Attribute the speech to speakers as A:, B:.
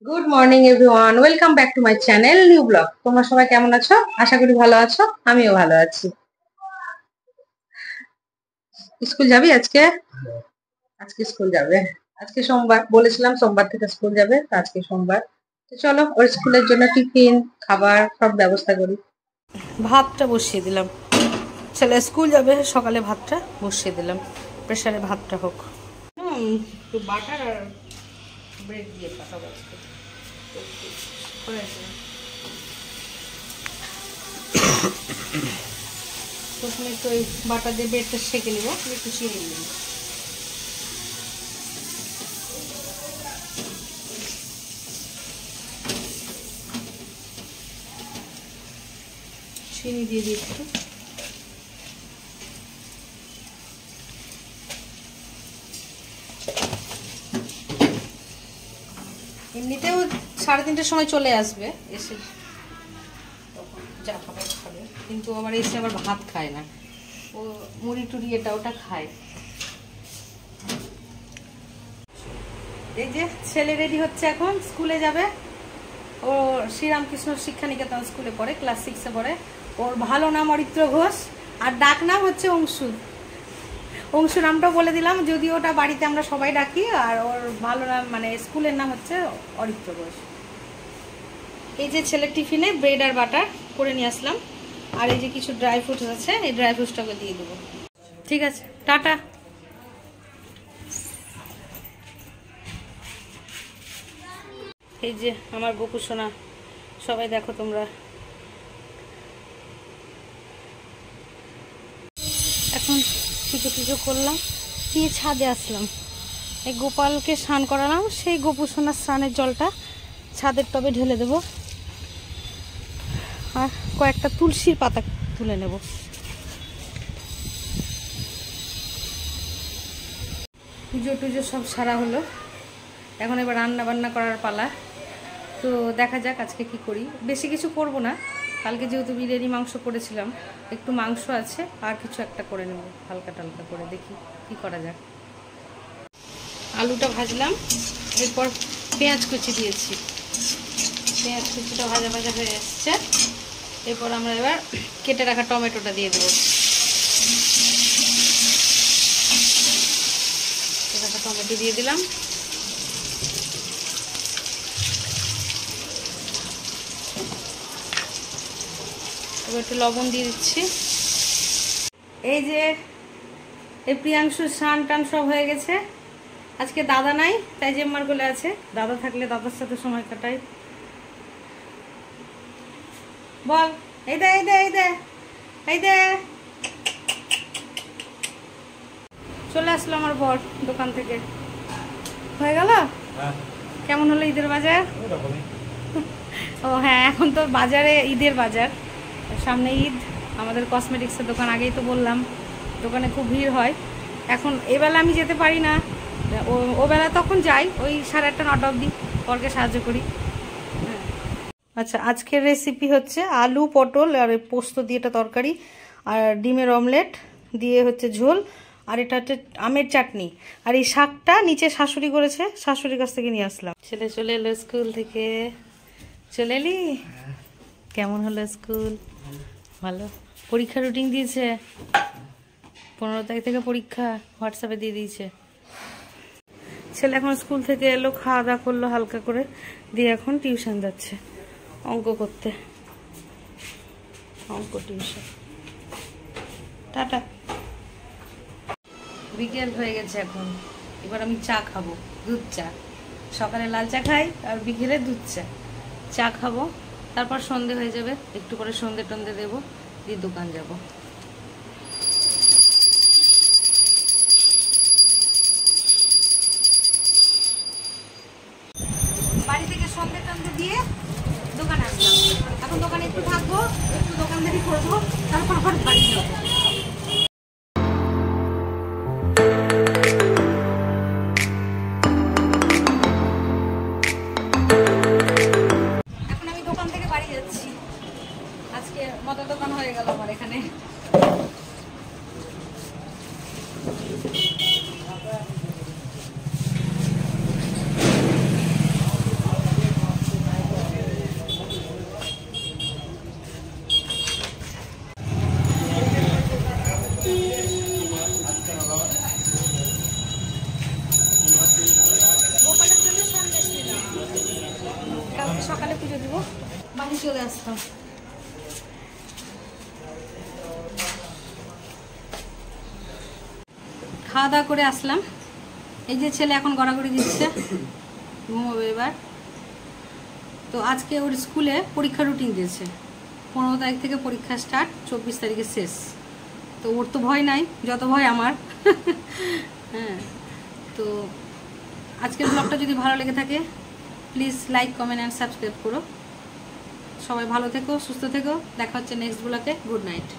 A: Good morning everyone, welcome back to my channel new blog. তোমরা সবাই কেমন আছো? আশা করি ভালো আছো, আমিও ভালো আছি। স্কুল যাবি আজকে? আজকে স্কুল যাবে। আজকে সোমবার, বলেছিলাম সোমবার থেকে স্কুল যাবে, তো আজকে সোমবার। তো চলো ওর স্কুলের জন্য টিফিন খাবার সব ব্যবস্থা করি। ভাতটা বসিয়ে দিলাম, ছেলে স্কুল যাবে সকালে, ভাতটা বসিয়ে দিলাম, প্রেসারে ভাতটা হোক। একটু বাটার আর ব্রেড দিয়ে পাঠাবো আজকে। প্রথমে একটু ওই বাটা দিয়ে ব্রেডটা সেঁকে নিব, একটু চিনি নিব। চিনি দিয়ে দিই একটু। এমনিতেও 3:30টার সময় চলে আসবে, এসে তখন যা খাবার খাবে, কিন্তু আবার এসে আবার ভাত খায় না, ও মুড়ি টুড়ি এটা ওটা খায়। এই যে ছেলে রেডি হচ্ছে, এখন স্কুলে যাবে। ও শ্রীরামকৃষ্ণ শিক্ষা নিকেতন স্কুলে পড়ে, ক্লাস 6-এ পড়ে। ওর ভালো নাম অরিত্র ঘোষ, আর ডাক নাম হচ্ছে অংশু। অংশু নামটা বলে দিলাম, যদি ওটা বাড়িতে আমরা সবাই ডাকি, আর ওর ভালো নাম মানে স্কুলের নাম হচ্ছে অরিত্র ঘোষ। এই যে ছেলের টিফিনে ব্রেড আর বাটার করে নিয়ে আসলাম, আর এই যে কিছু ড্রাই ফ্রুটস আছে, এই ড্রাই ফ্রুটসটাকে দিয়ে দেবো। ঠিক আছে, টাটা। এই যে আমার গোপু সোনা, সবাই দেখো তোমরা। এখন পুজো টুজো করলাম, দিয়ে ছাদে আসলাম, এই গোপালকে স্নান করালাম, সেই গোপু সোনার স্নানের জলটা ছাদের টবে ঢেলে দেব, আর কয়েকটা তুলসীর পাতা তুলে নেব। পুজো টুজো সব সারা হলো, এখন এবার রান্না বান্না করার পালা। তো দেখা যাক আজকে কি করি, বেশি কিছু করব না, কালকে যেহেতু বিরিয়ানি মাংস করেছিলাম, একটু মাংস আছে, আর কিছু একটা করে নেব হালকা টালকা করে, দেখি কি করা যাক। আলুটা ভাজলাম, এরপর পেঁয়াজ কুচি দিয়েছি, পেঁয়াজ কুচিটা ভাজা ভাজা হয়ে এসছে। এরপর আমরা এবার কেটে রাখা টমেটোটা দিয়ে দেবো, টমেটো দিয়ে দিলাম। এবার একটু লবণ দিয়ে দিচ্ছি। এই যে এই প্রিয়াংশুর স্নান টান সব হয়ে গেছে, আজকে দাদা নাই, তাই জেম্মার কোলে আছে, দাদা থাকলে দাদার সাথে সময় কাটাই। বল, এই দে এই দে এই দে এই দে। চলে আসলো আমার বর দোকান থেকে। হয়ে গেল? কেমন হলো ঈদের বাজার? ও হ্যাঁ, এখন তো বাজারে ঈদের বাজার, সামনে ঈদ, আমাদের কসমেটিক্সের দোকান, আগেই তো বললাম, দোকানে খুব ভিড় হয়। এখন এবেলা আমি যেতে পারি না, ও বেলা তখন যাই, ওই 8:30 9টা অবধি বরকে সাহায্য করি। আচ্ছা, আজকের রেসিপি হচ্ছে আলু পটল আর পোস্ত দিয়ে একটা তরকারি, আর ডিমের অমলেট দিয়ে হচ্ছে ঝোল, আর এটা হচ্ছে আমের চাটনি। আর এই শাকটা নিচে শাশুড়ি করেছে, শাশুড়ির কাছ থেকে নিয়ে আসলাম। ছেলে চলে এলো স্কুল থেকে। চলে এলি? কেমন হলো স্কুল? ভালো। পরীক্ষা রুটিন দিয়েছে, 15 তারিখ থেকে পরীক্ষা, হোয়াটসঅ্যাপে দিয়ে দিয়েছে। ছেলে এখন স্কুল থেকে এলো, খাওয়া দাওয়া করলো হালকা করে, দিয়ে এখন টিউশন যাচ্ছে অঙ্ক করতে, অঙ্ক টিউশন। টাটা। বিকেল হয়ে গেছে এখন, এবার আমি চা খাবো, দুধ চা। সকালে লাল চা খাই, আর বিকেলে দুধ চা। চা খাবো, তারপর সন্ধে হয়ে যাবে, একটু করে সন্ধে টন্ধে দেবো, দিয়ে দোকান যাব। বাড়ি থেকে সন্ধে টন্ধে দিয়ে দোকানে আসলাম, এখন দোকানে একটু থাকবো, একটু দোকানদারি করবো, তারপর আবার বাড়ি যাবো। এখন আমি দোকান থেকে বাড়ি যাচ্ছি, আজকে মদের দোকান হয়ে গেল আমার এখানে। বাড়ি চলে আসতাম। খাওয়া দাওয়া করে আসলাম। এই যে ছেলে এখন গড়াগড়ি দিচ্ছে, ঘুমোবে এবার। তো আজকে ওর স্কুলে পরীক্ষা রুটিন দিয়েছে, 15 তারিখ থেকে পরীক্ষা স্টার্ট, 24 তারিখে শেষ। তো ওর তো ভয় নাই, যত ভয় আমার। হ্যাঁ, তো আজকের ব্লগটা যদি ভালো লেগে থাকে please like, comment and subscribe করো। সবাই ভালো থেকো, সুস্থ থেকো। দেখা হচ্ছে নেক্সট ব্লগে। Good night.